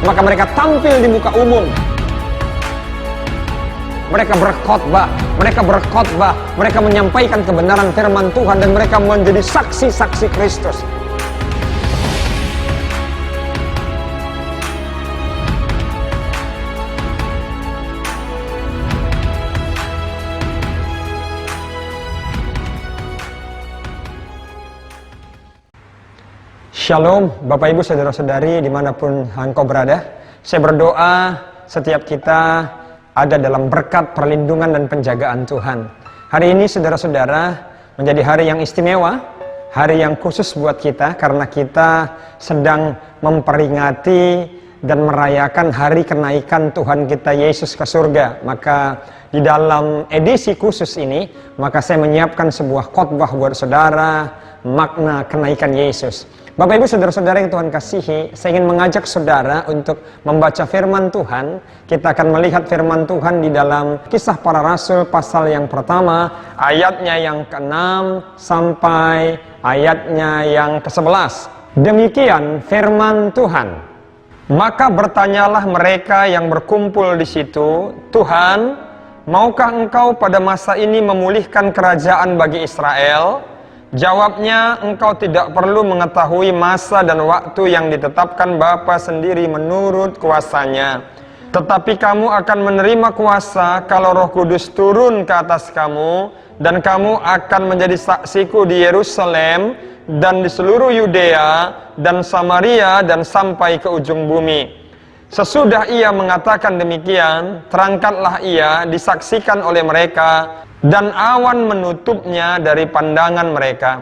maka mereka tampil di muka umum. Mereka berkhotbah, mereka menyampaikan kebenaran firman Tuhan, dan mereka menjadi saksi-saksi Kristus. Shalom, Bapak Ibu Saudara-saudari dimanapun engkau berada. Saya berdoa setiap kita ada dalam berkat perlindungan dan penjagaan Tuhan. Hari ini saudara-saudara menjadi hari yang istimewa, hari yang khusus buat kita, karena kita sedang memperingati dan merayakan hari kenaikan Tuhan kita Yesus ke surga. Maka di dalam edisi khusus ini, maka saya menyiapkan sebuah khotbah buat saudara, makna kenaikan Yesus. Bapak Ibu Saudara-saudara yang Tuhan kasihi, saya ingin mengajak saudara untuk membaca firman Tuhan. Kita akan melihat firman Tuhan di dalam Kisah Para Rasul pasal yang pertama, ayatnya yang ke-6 sampai ayatnya yang ke-11. Demikian firman Tuhan. Maka bertanyalah mereka yang berkumpul di situ, Tuhan, maukah engkau pada masa ini memulihkan kerajaan bagi Israel? Jawabnya, engkau tidak perlu mengetahui masa dan waktu yang ditetapkan Bapa sendiri menurut kuasanya. Tetapi kamu akan menerima kuasa kalau Roh Kudus turun ke atas kamu, dan kamu akan menjadi saksiku di Yerusalem dan di seluruh Yudea dan Samaria dan sampai ke ujung bumi. Sesudah ia mengatakan demikian, terangkatlah ia disaksikan oleh mereka, dan awan menutupnya dari pandangan mereka.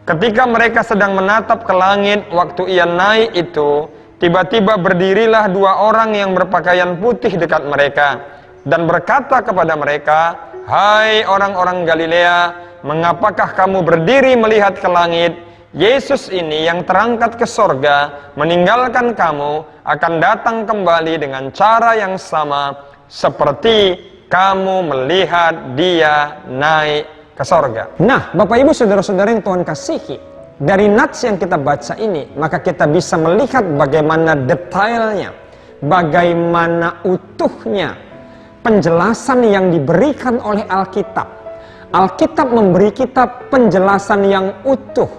Ketika mereka sedang menatap ke langit waktu ia naik itu, tiba-tiba berdirilah dua orang yang berpakaian putih dekat mereka, dan berkata kepada mereka, "Hai orang-orang Galilea, mengapakah kamu berdiri melihat ke langit? Yesus ini yang terangkat ke sorga, meninggalkan kamu, akan datang kembali dengan cara yang sama seperti kamu melihat dia naik ke sorga." Nah, Bapak Ibu Saudara-saudara yang Tuhan kasihi, dari nats yang kita baca ini, maka kita bisa melihat bagaimana detailnya, bagaimana utuhnya penjelasan yang diberikan oleh Alkitab. Alkitab memberi kita penjelasan yang utuh.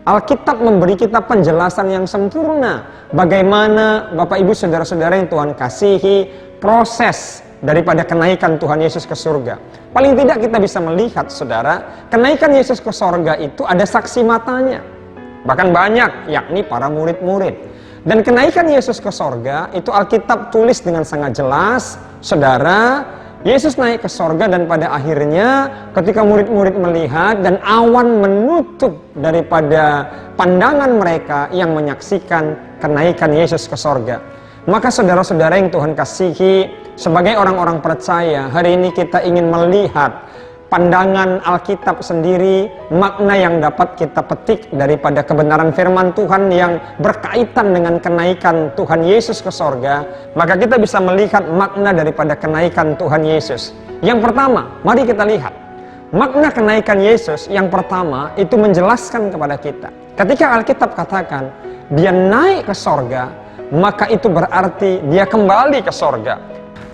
Alkitab memberi kita penjelasan yang sempurna. Bagaimana Bapak Ibu Saudara-saudara yang Tuhan kasihi, proses daripada kenaikan Tuhan Yesus ke surga. Paling tidak kita bisa melihat, saudara, kenaikan Yesus ke surga itu ada saksi matanya. Bahkan banyak, yakni para murid-murid. Dan kenaikan Yesus ke surga itu Alkitab tulis dengan sangat jelas, saudara, Yesus naik ke surga, dan pada akhirnya ketika murid-murid melihat dan awan menutup daripada pandangan mereka yang menyaksikan kenaikan Yesus ke surga. Maka saudara-saudara yang Tuhan kasihi, sebagai orang-orang percaya, hari ini kita ingin melihat pandangan Alkitab sendiri, makna yang dapat kita petik daripada kebenaran firman Tuhan yang berkaitan dengan kenaikan Tuhan Yesus ke sorga. Maka kita bisa melihat makna daripada kenaikan Tuhan Yesus. Yang pertama, mari kita lihat makna kenaikan Yesus. Yang pertama itu menjelaskan kepada kita, ketika Alkitab katakan dia naik ke sorga, maka itu berarti dia kembali ke sorga.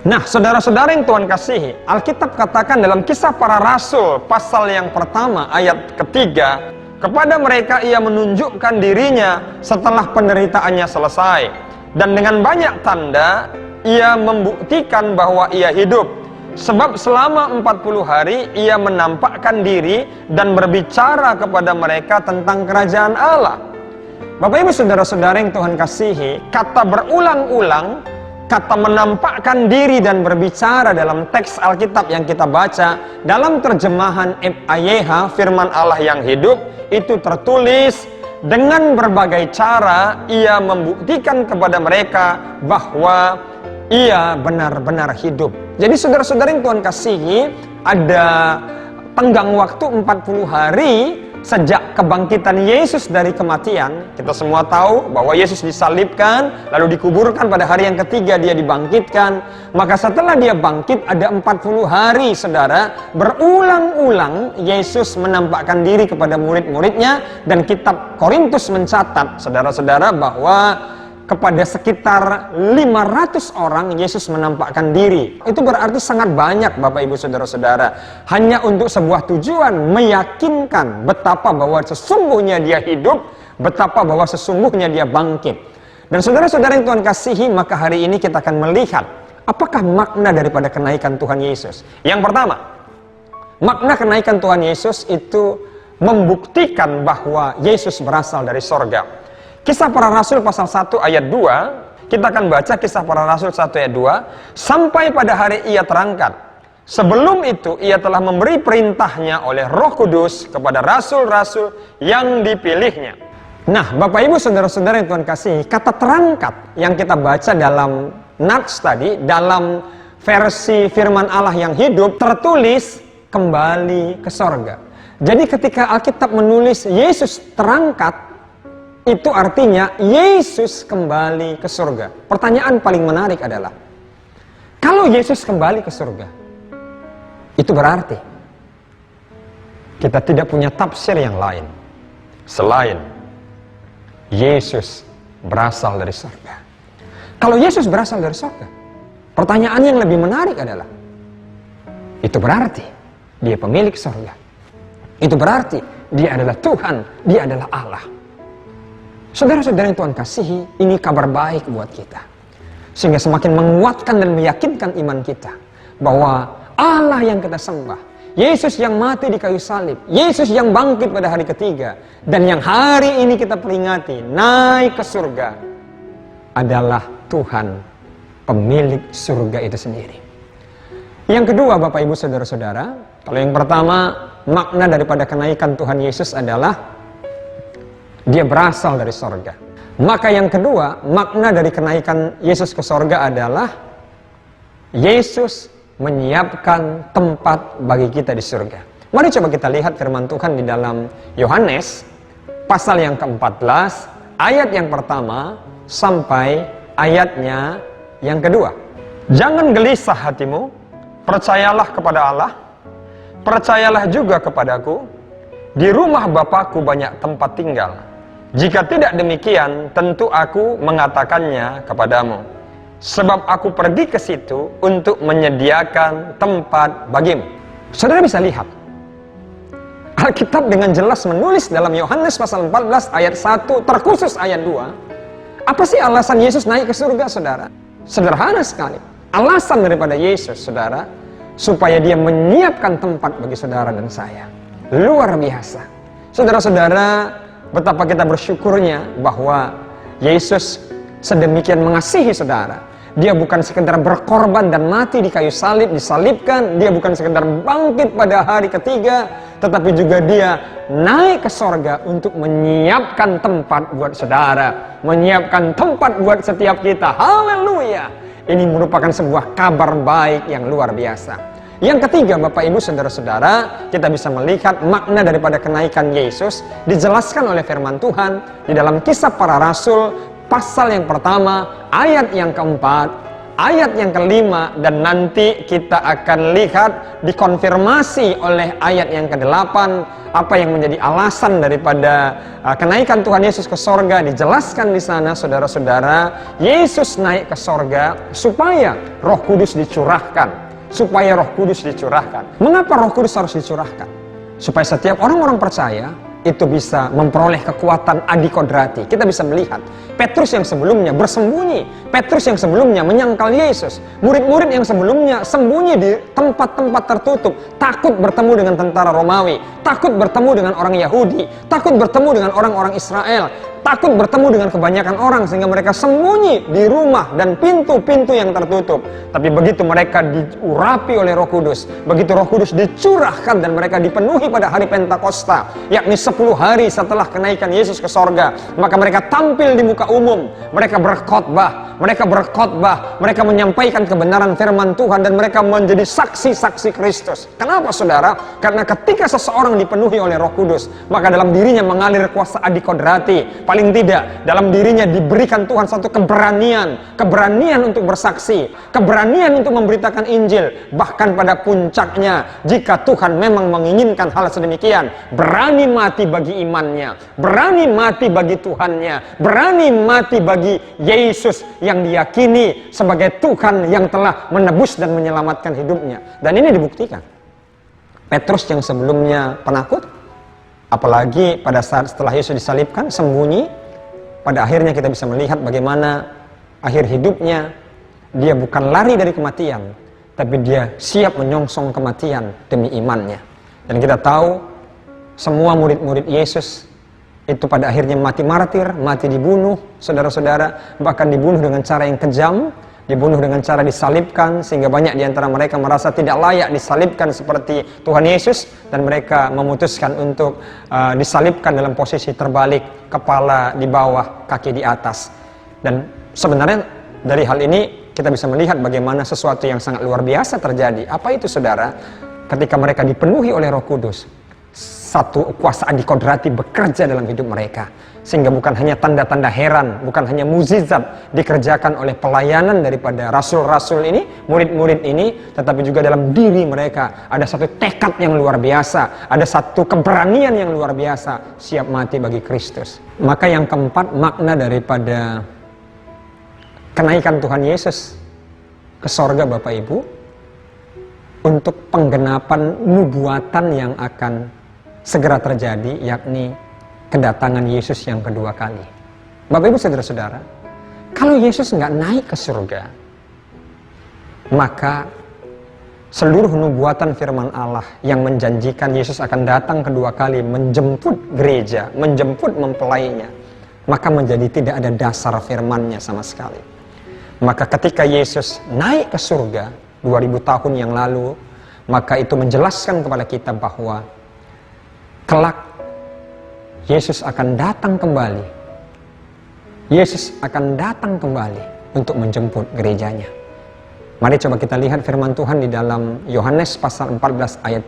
Nah, saudara-saudara yang Tuhan kasihi, Alkitab katakan dalam Kisah Para Rasul pasal yang pertama ayat ketiga, kepada mereka ia menunjukkan dirinya setelah penderitaannya selesai, dan dengan banyak tanda ia membuktikan bahwa ia hidup. Sebab selama 40 hari ia menampakkan diri dan berbicara kepada mereka tentang kerajaan Allah. Bapak Ibu Saudara-saudara yang Tuhan kasihi, kata berulang-ulang, kata menampakkan diri dan berbicara dalam teks Alkitab yang kita baca, dalam terjemahan FAYH, firman Allah yang hidup, itu tertulis dengan berbagai cara ia membuktikan kepada mereka bahwa ia benar-benar hidup. Jadi saudara-saudara yang Tuhan kasihi, ada tenggang waktu 40 hari sejak kebangkitan Yesus dari kematian. Kita semua tahu bahwa Yesus disalibkan, lalu dikuburkan, pada hari yang ketiga dia dibangkitkan. Maka setelah dia bangkit ada 40 hari, saudara, berulang-ulang Yesus menampakkan diri kepada murid-muridnya. Dan kitab Korintus mencatat, saudara-saudara, bahwa kepada sekitar 500 orang Yesus menampakkan diri. Itu berarti sangat banyak Bapak Ibu Saudara-saudara. Hanya untuk sebuah tujuan, meyakinkan betapa bahwa sesungguhnya dia hidup, betapa bahwa sesungguhnya dia bangkit. Dan saudara-saudara yang Tuhan kasihi, maka hari ini kita akan melihat apakah makna daripada kenaikan Tuhan Yesus. Yang pertama, makna kenaikan Tuhan Yesus itu membuktikan bahwa Yesus berasal dari sorga. Kisah Para Rasul pasal 1 ayat 2, kita akan baca Kisah Para Rasul 1 ayat 2, sampai pada hari ia terangkat. Sebelum itu ia telah memberi perintahnya oleh Roh Kudus kepada rasul-rasul yang dipilihnya. Nah, Bapak Ibu Saudara-saudara yang Tuhan kasih, kata terangkat yang kita baca dalam Nats tadi, dalam versi firman Allah yang hidup, tertulis kembali ke sorga. Jadi ketika Alkitab menulis Yesus terangkat, itu artinya Yesus kembali ke surga. Pertanyaan paling menarik adalah, kalau Yesus kembali ke surga, itu berarti kita tidak punya tafsir yang lain selain Yesus berasal dari surga. Kalau Yesus berasal dari surga, pertanyaan yang lebih menarik adalah, itu berarti dia pemilik surga. Itu berarti dia adalah Tuhan, dia adalah Allah. Saudara-saudara yang Tuhan kasihi, ini kabar baik buat kita. Sehingga semakin menguatkan dan meyakinkan iman kita bahwa Allah yang kita sembah, Yesus yang mati di kayu salib, Yesus yang bangkit pada hari ketiga, dan yang hari ini kita peringati naik ke surga, adalah Tuhan pemilik surga itu sendiri. Yang kedua Bapak Ibu Saudara-saudara, kalau yang pertama makna daripada kenaikan Tuhan Yesus adalah dia berasal dari sorga. Maka yang kedua, makna dari kenaikan Yesus ke sorga adalah Yesus menyiapkan tempat bagi kita di surga. Mari coba kita lihat firman Tuhan di dalam Yohanes pasal yang ke-14, ayat yang pertama sampai ayatnya yang kedua. Jangan gelisah hatimu, percayalah kepada Allah, percayalah juga kepadaku. Di rumah Bapakku banyak tempat tinggal. Jika tidak demikian, tentu aku mengatakannya kepadamu. Sebab aku pergi ke situ untuk menyediakan tempat bagimu. Saudara bisa lihat, Alkitab dengan jelas menulis dalam Yohanes pasal 14 ayat 1, terkhusus ayat 2. Apa sih alasan Yesus naik ke surga, saudara? Sederhana sekali. Alasan daripada Yesus, saudara, supaya dia menyiapkan tempat bagi saudara dan saya. Luar biasa. Saudara-saudara, betapa kita bersyukurnya bahwa Yesus sedemikian mengasihi saudara. Dia bukan sekedar berkorban dan mati di kayu salib, disalibkan. Dia bukan sekedar bangkit pada hari ketiga, tetapi juga dia naik ke sorga untuk menyiapkan tempat buat saudara, menyiapkan tempat buat setiap kita. Haleluya! Ini merupakan sebuah kabar baik yang luar biasa. Yang ketiga, Bapak Ibu Saudara-saudara, kita bisa melihat makna daripada kenaikan Yesus dijelaskan oleh firman Tuhan di dalam Kisah Para Rasul pasal yang pertama, ayat yang keempat, ayat yang kelima, dan nanti kita akan lihat dikonfirmasi oleh ayat yang ke-8 apa yang menjadi alasan daripada kenaikan Tuhan Yesus ke sorga. Dijelaskan di sana, saudara-saudara, Yesus naik ke sorga supaya Roh Kudus dicurahkan. Supaya Roh Kudus dicurahkan. Mengapa Roh Kudus harus dicurahkan? Supaya setiap orang-orang percaya itu bisa memperoleh kekuatan adikodrati. Kita bisa melihat Petrus yang sebelumnya bersembunyi, Petrus yang sebelumnya menyangkal Yesus, murid-murid yang sebelumnya sembunyi di tempat-tempat tertutup, takut bertemu dengan tentara Romawi, takut bertemu dengan orang Yahudi, takut bertemu dengan orang-orang Israel, takut bertemu dengan kebanyakan orang, sehingga mereka sembunyi di rumah dan pintu-pintu yang tertutup. Tapi begitu mereka diurapi oleh Roh Kudus, begitu Roh Kudus dicurahkan dan mereka dipenuhi pada hari Pentakosta, yakni 10 hari setelah kenaikan Yesus ke sorga, maka mereka tampil di muka umum, mereka berkhotbah, mereka menyampaikan kebenaran firman Tuhan, dan mereka menjadi saksi-saksi Kristus. Kenapa, saudara? Karena ketika seseorang dipenuhi oleh Roh Kudus, maka dalam dirinya mengalir kuasa adikodrati. Paling tidak dalam dirinya diberikan Tuhan satu keberanian untuk bersaksi, keberanian untuk memberitakan Injil. Bahkan pada puncaknya, jika Tuhan memang menginginkan hal sedemikian, berani mati bagi imannya, berani mati bagi Tuhannya, berani mati bagi Yesus yang diyakini sebagai Tuhan yang telah menebus dan menyelamatkan hidupnya. Dan ini dibuktikan. Petrus yang sebelumnya penakut, apalagi pada saat setelah Yesus disalibkan, sembunyi, pada akhirnya kita bisa melihat bagaimana akhir hidupnya. Dia bukan lari dari kematian, tapi dia siap menyongsong kematian demi imannya. Dan kita tahu, semua murid-murid Yesus itu pada akhirnya mati martir, mati dibunuh, saudara-saudara, bahkan dibunuh dengan cara yang kejam, dibunuh dengan cara disalibkan, sehingga banyak di antara mereka merasa tidak layak disalibkan seperti Tuhan Yesus, dan mereka memutuskan untuk disalibkan dalam posisi terbalik, kepala di bawah, kaki di atas. Dan sebenarnya dari hal ini kita bisa melihat bagaimana sesuatu yang sangat luar biasa terjadi. Apa itu, saudara? Ketika mereka dipenuhi oleh Roh Kudus, satu kuasa dikodrati bekerja dalam hidup mereka, sehingga bukan hanya tanda-tanda heran, bukan hanya mukjizat dikerjakan oleh pelayanan daripada rasul-rasul ini, murid-murid ini, tetapi juga dalam diri mereka ada satu tekad yang luar biasa, ada satu keberanian yang luar biasa, siap mati bagi Kristus. Maka yang keempat, makna daripada kenaikan Tuhan Yesus ke sorga, Bapak Ibu, untuk penggenapan nubuatan yang akan segera terjadi, yakni kedatangan Yesus yang kedua kali. Bapak Ibu saudara-saudara, kalau Yesus nggak naik ke surga, maka seluruh nubuatan firman Allah yang menjanjikan Yesus akan datang kedua kali menjemput gereja, menjemput mempelainya, maka menjadi tidak ada dasar firman-Nya sama sekali. Maka ketika Yesus naik ke surga 2000 tahun yang lalu, maka itu menjelaskan kepada kita bahwa kelak Yesus akan datang kembali. Yesus akan datang kembali untuk menjemput gerejanya. Mari coba kita lihat firman Tuhan di dalam Yohanes pasal 14 ayat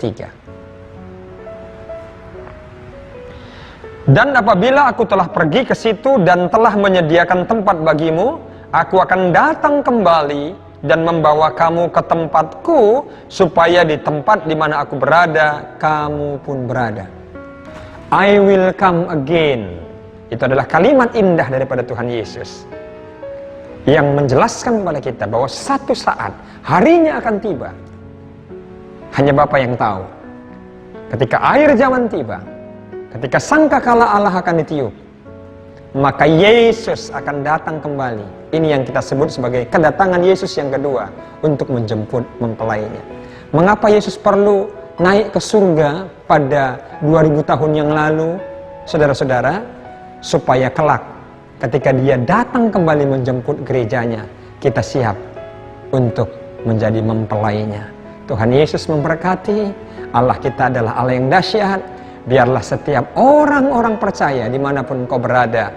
3. Dan apabila aku telah pergi ke situ dan telah menyediakan tempat bagimu, aku akan datang kembali dan membawa kamu ke tempatku, supaya di tempat di mana aku berada, kamu pun berada. I will come again. Itu adalah kalimat indah daripada Tuhan Yesus, yang menjelaskan kepada kita bahwa satu saat harinya akan tiba. Hanya Bapa yang tahu. Ketika akhir zaman tiba, ketika sangkakala Allah akan ditiup, maka Yesus akan datang kembali. Ini yang kita sebut sebagai kedatangan Yesus yang kedua untuk menjemput mempelainya. Mengapa Yesus perlu naik ke surga pada 2000 tahun yang lalu, saudara-saudara? Supaya kelak ketika dia datang kembali menjemput gerejanya, kita siap untuk menjadi mempelainya. Tuhan Yesus memberkati. Allah kita adalah Allah yang dahsyat. Biarlah setiap orang-orang percaya dimanapun kau berada,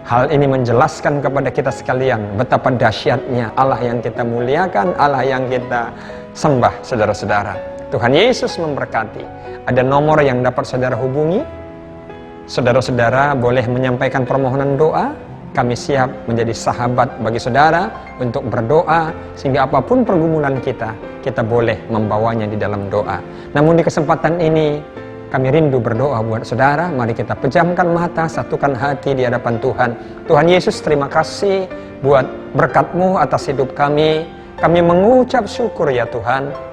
hal ini menjelaskan kepada kita sekalian betapa dahsyatnya Allah yang kita muliakan, Allah yang kita sembah, saudara-saudara. Tuhan Yesus memberkati. Ada nomor yang dapat saudara hubungi. Saudara-saudara boleh menyampaikan permohonan doa. Kami siap menjadi sahabat bagi saudara untuk berdoa, sehingga apapun pergumulan kita boleh membawanya di dalam doa. Namun di kesempatan ini, kami rindu berdoa buat saudara. Mari kita pejamkan mata, satukan hati di hadapan Tuhan. Tuhan Yesus, terima kasih buat berkat-Mu atas hidup kami. Kami mengucap syukur ya Tuhan.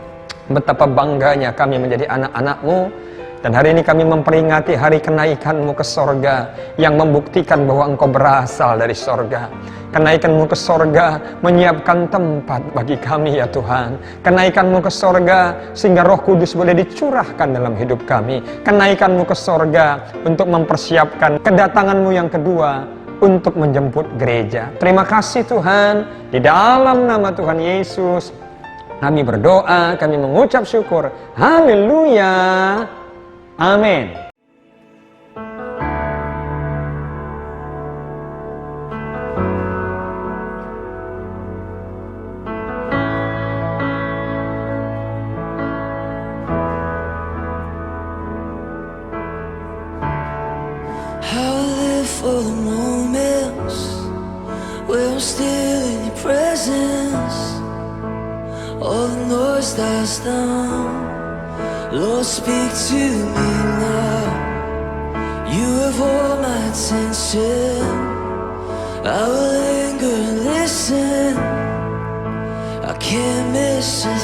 Betapa bangganya kami menjadi anak-anak-Mu. Dan hari ini kami memperingati hari kenaikan-Mu ke sorga, yang membuktikan bahwa Engkau berasal dari sorga. Kenaikan-Mu ke sorga menyiapkan tempat bagi kami ya Tuhan. Kenaikan-Mu ke sorga sehingga Roh Kudus boleh dicurahkan dalam hidup kami. Kenaikan-Mu ke sorga untuk mempersiapkan kedatangan-Mu yang kedua untuk menjemput gereja. Terima kasih Tuhan. Di dalam nama Tuhan Yesus kami berdoa, kami mengucap syukur. Haleluya. Amin. I'll live for the moments where I'm still in your presence. All the noise dies down. Lord, speak to me now. You have all my attention. I will linger and listen. I can't miss a